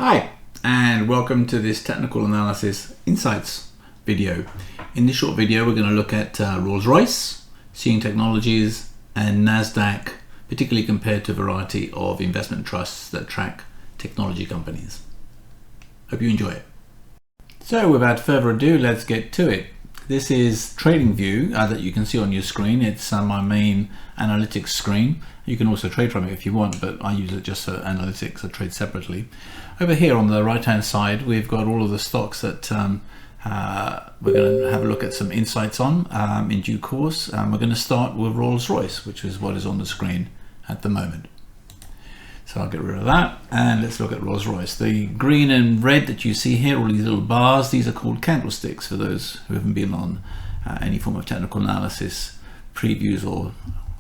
Hi, and welcome to this technical analysis insights video. In this short video, we're going to look at Rolls Royce, Seeing Technologies, and NASDAQ, particularly compared to a variety of investment trusts that track technology companies. Hope you enjoy it. So without further ado, let's get to it. This is TradingView that you can see on your screen. It's my main analytics screen. You can also trade from it if you want, but I use it just for analytics. I trade separately. Over here on the right hand side, we've got all of the stocks that we're going to have a look at some insights on in due course. We're going to start with Rolls Royce, which is what is on the screen at the moment. So I'll get rid of that and let's look at Rolls Royce. The green and red that you see here, all these little bars, these are called candlesticks for those who haven't been on any form of technical analysis previews or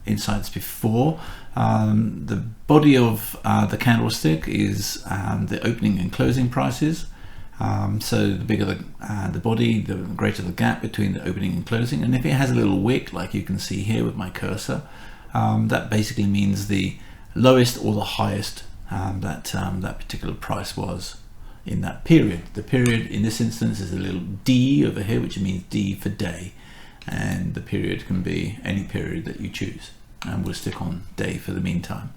insights before. The body of the candlestick is the opening and closing prices. So the bigger the body, the greater the gap between the opening and closing. And if it has a little wick, like you can see here with my cursor, that basically means the lowest or the highest that particular price was in that period. The period in this instance is a little D over here, which means D for day, and the period can be any period that you choose, and we'll stick on day for the meantime.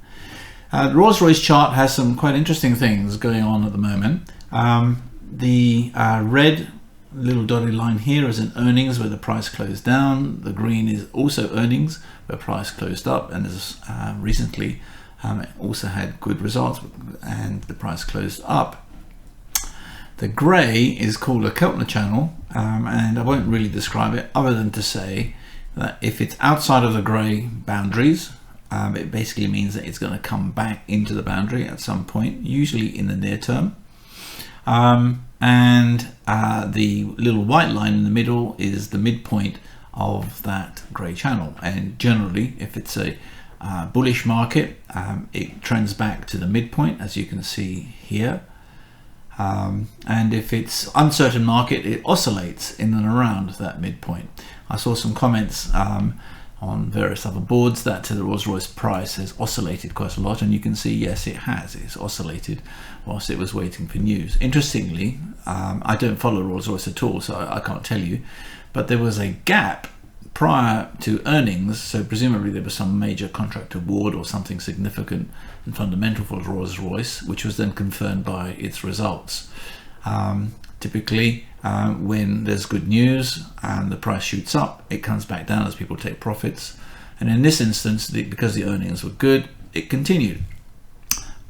The Rolls Royce chart has some quite interesting things going on at the moment. The red little dotted line here is in earnings, where the price closed down. The green is also earnings, where price closed up, and has recently it also had good results and the price closed up. The grey is called a Keltner channel, and I won't really describe it other than to say that if it's outside of the grey boundaries, it basically means that it's going to come back into the boundary at some point, usually in the near term. And the little white line in the middle is the midpoint of that grey channel, and generally if it's a bullish market, it trends back to the midpoint, as you can see here, and if it's uncertain market, it oscillates in and around that midpoint. I saw some comments on various other boards that the Rolls Royce price has oscillated quite a lot, and you can see yes, it has. It's oscillated whilst it was waiting for news. Interestingly, I don't follow Rolls Royce at all, so I can't tell you, but there was a gap prior to earnings, so presumably there was some major contract award or something significant and fundamental for Rolls Royce, which was then confirmed by its results. Typically, when there's good news and the price shoots up, it comes back down as people take profits. And in this instance, because the earnings were good, it continued.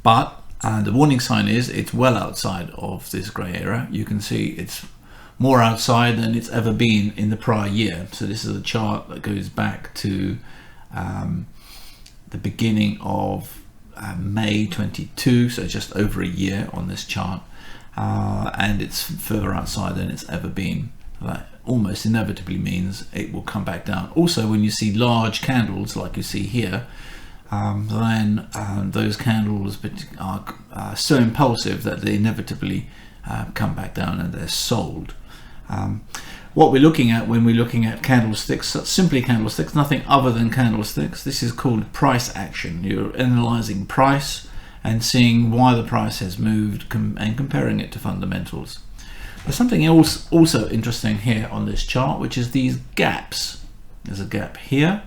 But the warning sign is it's well outside of this grey area. You can see it's more outside than it's ever been in the prior year. So this is a chart that goes back to the beginning of May 22, so just over a year on this chart, and it's further outside than it's ever been. That almost inevitably means it will come back down. Also, when you see large candles like you see here, then those candles are so impulsive that they inevitably come back down and they're sold. What we're looking at when we're looking at candlesticks, simply candlesticks, nothing other than candlesticks. This is called price action. You're analyzing price and seeing why the price has moved and comparing it to fundamentals. There's something else also interesting here on this chart, which is these gaps. There's a gap here.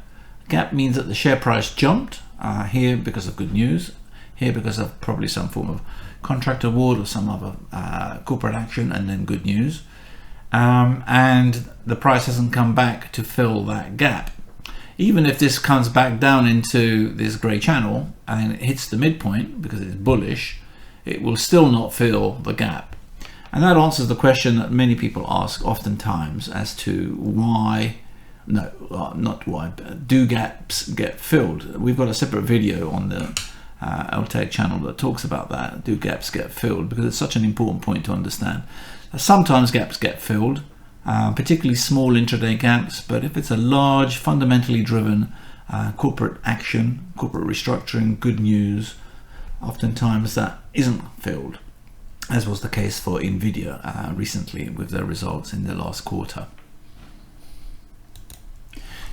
Gap means that the share price jumped here because of good news, here because of probably some form of contract award or some other corporate action, and then good news. And the price hasn't come back to fill that gap. Even if this comes back down into this grey channel and it hits the midpoint because it's bullish, it will still not fill the gap. And that answers the question that many people ask oftentimes as to why, not why, but do gaps get filled? We've got a separate video on the LTAG channel that talks about that. Do gaps get filled? Because it's such an important point to understand. Sometimes gaps get filled, particularly small intraday gaps, but if it's a large, fundamentally driven corporate action, corporate restructuring, good news, oftentimes that isn't filled, as was the case for Nvidia recently with their results in the last quarter.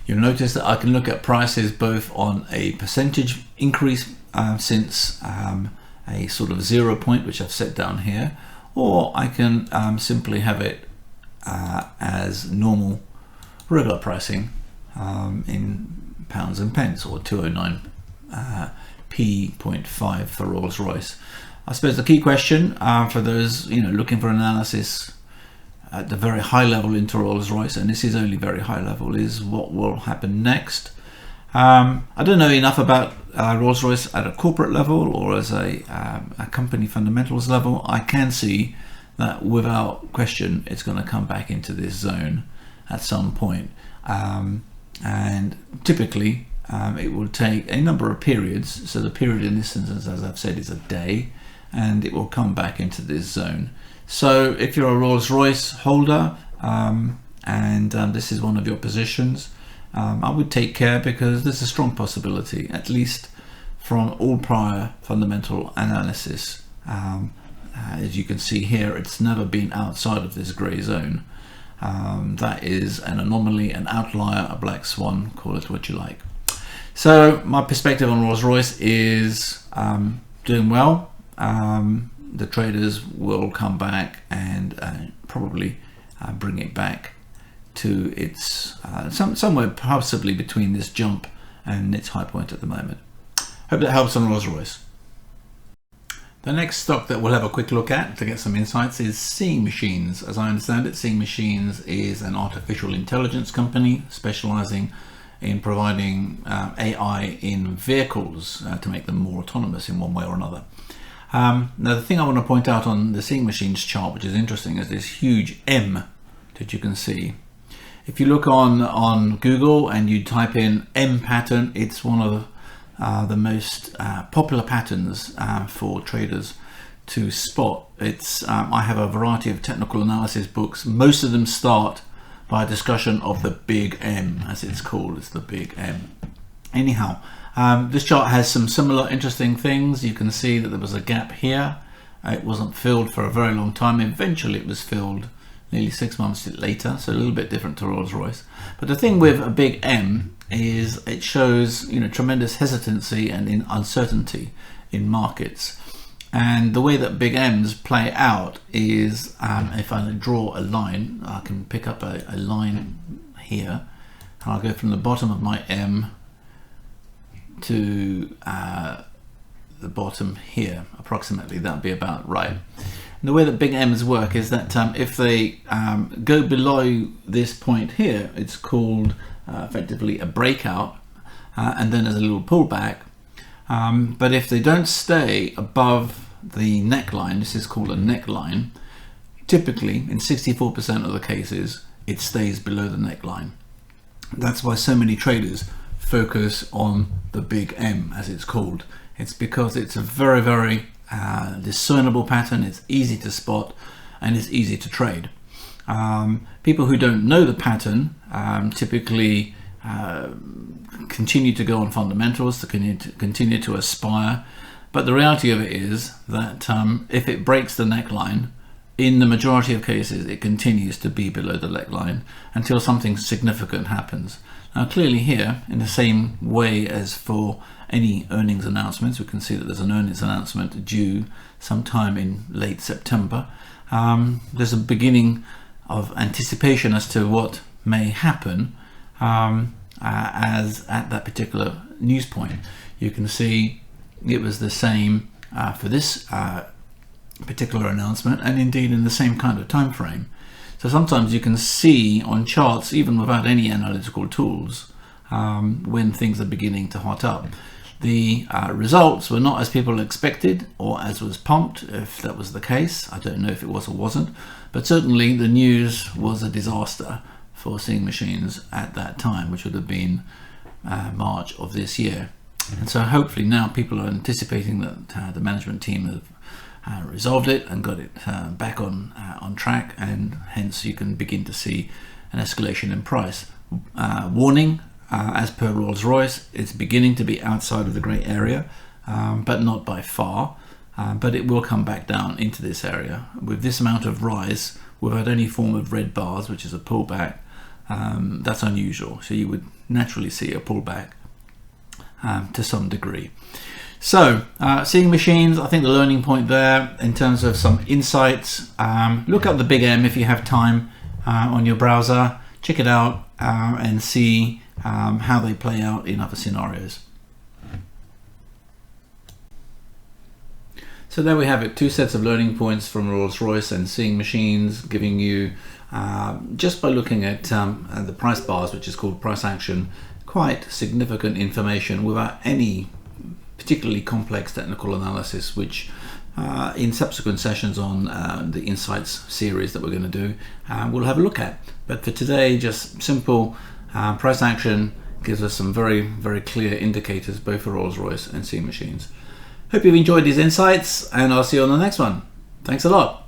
You'll notice that I can look at prices both on a percentage increase since a sort of 0 point, which I've set down here, or I can simply have it as normal regular pricing in pounds and pence, or 209p.5 for Rolls Royce. I suppose the key question for those looking for analysis at the very high level into Rolls Royce, and this is only very high level, is what will happen next. I don't know enough about Rolls Royce at a corporate level or as a company fundamentals level. I can see that without question it's going to come back into this zone at some point, and typically it will take a number of periods. So the period in this instance, as I've said, is a day, and it will come back into this zone. So if you're a Rolls Royce holder and this is one of your positions, I would take care, because there's a strong possibility, at least from all prior fundamental analysis, as you can see here, it's never been outside of this grey zone. That is an anomaly, an outlier, a black swan, call it what you like. So my perspective on Rolls Royce is doing well. The traders will come back and probably bring it back to its somewhere possibly between this jump and its high point at the moment. Hope that helps on Rolls Royce. The next stock that we'll have a quick look at to get some insights is Seeing Machines. As I understand it, Seeing Machines is an artificial intelligence company specializing in providing AI in vehicles to make them more autonomous in one way or another. Now the thing I want to point out on the Seeing Machines chart, which is interesting, is this huge M that you can see. If you look on Google and you type in M pattern, it's one of the most popular patterns for traders to spot. It's I have a variety of technical analysis books. Most of them start by a discussion of the big M, as it's called. It's the big M. Anyhow, this chart has some similar interesting things. You can see that there was a gap here. It wasn't filled for a very long time. Eventually it was filled nearly 6 months later, so a little bit different to Rolls Royce. But the thing with a big M is it shows tremendous hesitancy and uncertainty in markets. And the way that big M's play out is, if I draw a line, I can pick up a line here, and I'll go from the bottom of my M to the bottom here, approximately. That'd be about right. And the way that big M's work is that if they go below this point here, it's called effectively a breakout, and then there's a little pullback. But if they don't stay above the neckline, this is called a neckline, typically in 64% of the cases it stays below the neckline. That's why so many traders focus on the big M, as it's called. It's because it's a very, very discernible pattern. It's easy to spot and it's easy to trade. People who don't know the pattern typically continue to go on fundamentals, to continue to aspire, but the reality of it is that if it breaks the neckline, in the majority of cases it continues to be below the neckline until something significant happens. Now clearly here, in the same way as for any earnings announcements, we can see that there's an earnings announcement due sometime in late September. There's a beginning of anticipation as to what may happen as at that particular news point. You can see it was the same for this particular announcement, and indeed in the same kind of time frame. So sometimes you can see on charts, even without any analytical tools, when things are beginning to hot up. The results were not as people expected or as was pumped, if that was the case. I don't know if it was or wasn't, but certainly the news was a disaster for Seeing Machines at that time, which would have been March of this year. And so hopefully now people are anticipating that the management team have resolved it and got it back on track, and hence you can begin to see an escalation in price. Warning, as per Rolls Royce, it's beginning to be outside of the grey area, but not by far, but it will come back down into this area. With this amount of rise without any form of red bars, which is a pullback, that's unusual. So you would naturally see a pullback to some degree. So, Seeing Machines, I think the learning point there in terms of some insights, look up the Big M if you have time on your browser, check it out and see how they play out in other scenarios. So there we have it, two sets of learning points from Rolls Royce and Seeing Machines, giving you, just by looking at the price bars, which is called price action, quite significant information without any particularly complex technical analysis, which in subsequent sessions on the Insights series that we're going to do, we'll have a look at. But for today, just simple price action gives us some very, very clear indicators, both for Rolls Royce and Seeing Machines. Hope you've enjoyed these insights, and I'll see you on the next one. Thanks a lot.